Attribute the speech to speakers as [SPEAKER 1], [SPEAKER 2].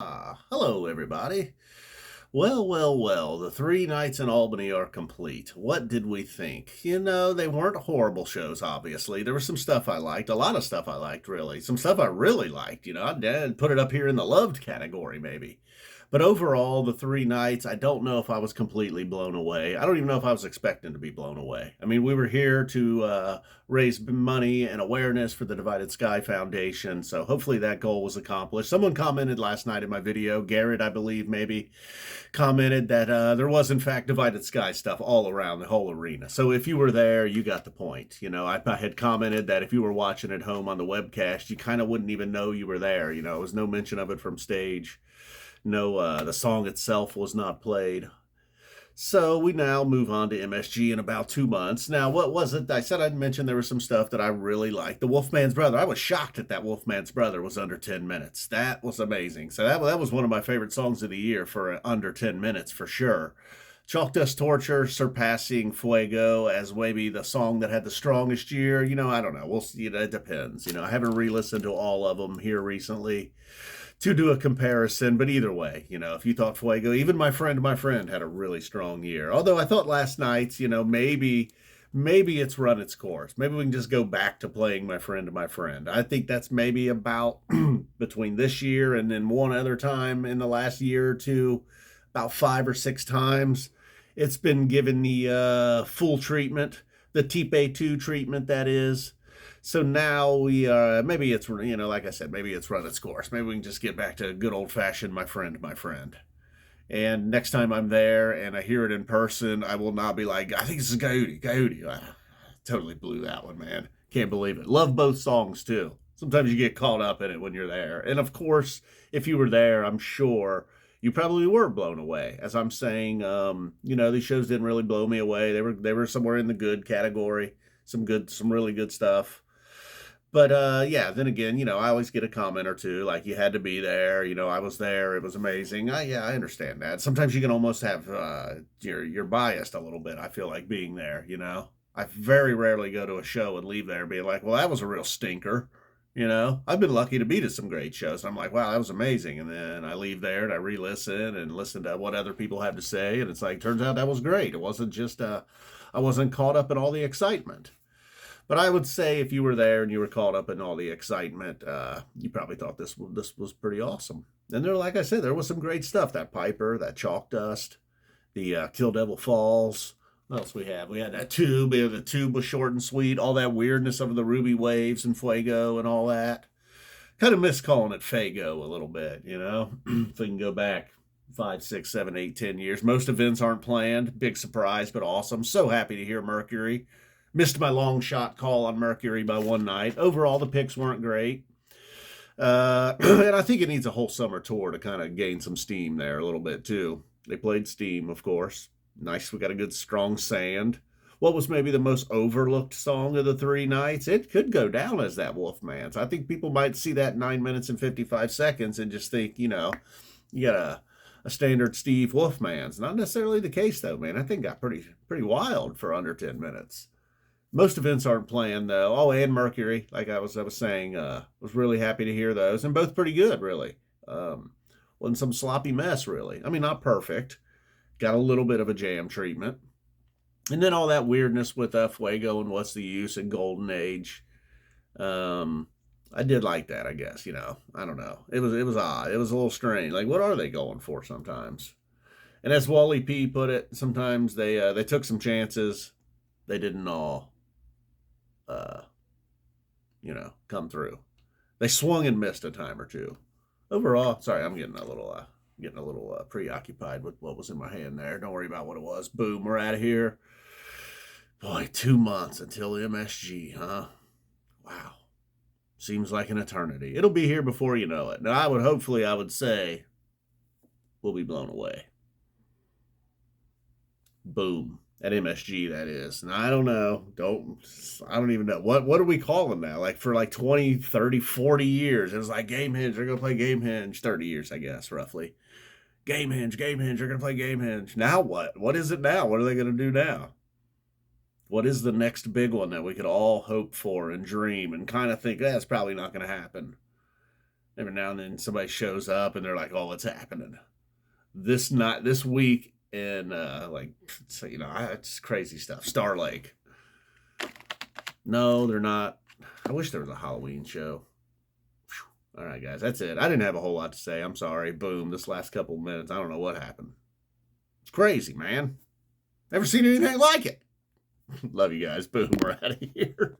[SPEAKER 1] Hello everybody. Well, the 3 nights in Albany are complete. What did we think? They weren't horrible shows, obviously. There was some stuff I liked, a lot of stuff I liked, really. Some stuff I really liked, I'd put it up here in the loved category, maybe. But overall, the 3 nights, I don't know if I was completely blown away. I don't even know if I was expecting to be blown away. I mean, we were here to raise money and awareness for the Divided Sky Foundation, so hopefully that goal was accomplished. Someone commented last night in my video, Garrett, I believe, maybe, commented that there was, in fact, Divided Sky stuff all around the whole arena. So if you were there, you got the point. I had commented that if you were watching at home on the webcast, you kind of wouldn't even know you were there. There was no mention of it from stage. No, the song itself was not played. So we now move on to MSG in about 2 months. Now, what was it? I said I'd mention there was some stuff that I really liked. The Wolfman's Brother. I was shocked that Wolfman's Brother was under 10 minutes. That was amazing. So that was one of my favorite songs of the year for under 10 minutes for sure. Chalk Dust Torture surpassing Fuego as maybe the song that had the strongest year. I don't know. We'll see. It depends. I haven't re-listened to all of them here recently to do a comparison, but either way, if you thought Fuego, even my friend had a really strong year. Although I thought last night's, maybe it's run its course. Maybe we can just go back to playing my friend. I think that's maybe about between this year and then one other time in the last year or two, about 5 or 6 times. It's been given the full treatment, the Type 2 treatment, that is. So now we maybe it's like I said, maybe it's run its course. Maybe we can just get back to good old fashioned my friend. And next time I'm there and I hear it in person, I will not be like, I think this is Coyote. Totally blew that one, man. Can't believe it. Love both songs too. Sometimes you get caught up in it when you're there. And of course, if you were there, I'm sure you probably were blown away. As I'm saying, these shows didn't really blow me away. They were somewhere in the good category. Some really good stuff. But yeah, then again, I always get a comment or two like you had to be there. I was there. It was amazing. Yeah, I understand that. Sometimes you can almost have you're biased a little bit. I feel like being there. I very rarely go to a show and leave there being like, well, that was a real stinker. I've been lucky to be to some great shows. I'm like, wow, that was amazing. And then I leave there and I re-listen and listen to what other people have to say. And it's like, turns out that was great. It wasn't just, I wasn't caught up in all the excitement. But I would say if you were there and you were caught up in all the excitement, you probably thought this was pretty awesome. And there, like I said, there was some great stuff. That Piper, that Chalk Dust, the Kill Devil Falls. What else we had? We had that tube. The tube was short and sweet. All that weirdness of the Ruby Waves and Fuego and all that. Kind of miss calling it Fago a little bit, if we can go back 5, 6, 7, 8, 10 years. Most events aren't planned. Big surprise, but awesome. So happy to hear Mercury. Missed my long shot call on Mercury by one night. Overall, the picks weren't great. And I think it needs a whole summer tour to kind of gain some steam there a little bit, too. They played Steam, of course. Nice. We got a good strong sand. What was maybe the most overlooked song of the 3 nights? It could go down as that Wolfman's. I think people might see that 9 minutes and 55 seconds and just think, you got a standard Steve Wolfman's. Not necessarily the case, though, man. I think got pretty wild for under 10 minutes. Most events aren't planned though. Oh, and Mercury, like I was saying, was really happy to hear those, and both pretty good, really. Wasn't some sloppy mess, really. I mean, not perfect. Got a little bit of a jam treatment, and then all that weirdness with Fuego and What's the Use and Golden Age. I did like that, I guess. I don't know. It was odd. It was a little strange. Like, what are they going for sometimes? And as Wally P put it, sometimes they took some chances. They didn't all come through. They swung and missed a time or two. Overall, sorry, I'm getting a little preoccupied with what was in my hand there. Don't worry about what it was. Boom, we're out of here. Boy, 2 months until MSG, huh? Wow. Seems like an eternity. It'll be here before you know it. Now, I would say, we'll be blown away. Boom. At MSG, that is. And I don't know. I don't even know. What are we calling that? Like for like 20, 30, 40 years. It was like Gamehenge. They're going to play Gamehenge. 30 years, I guess, roughly. Gamehenge. They're going to play Gamehenge. Now what? What is it now? What are they going to do now? What is the next big one that we could all hope for and dream and kind of think that's probably not going to happen? Every now and then somebody shows up and they're like, "Oh, what's happening this night, this week?" And like, so, it's crazy stuff. Star Lake. No, they're not. I wish there was a Halloween show. All right, guys, that's it. I didn't have a whole lot to say. I'm sorry. Boom. This last couple of minutes, I don't know what happened. It's crazy, man. Never seen anything like it. Love you guys. Boom. We're out of here.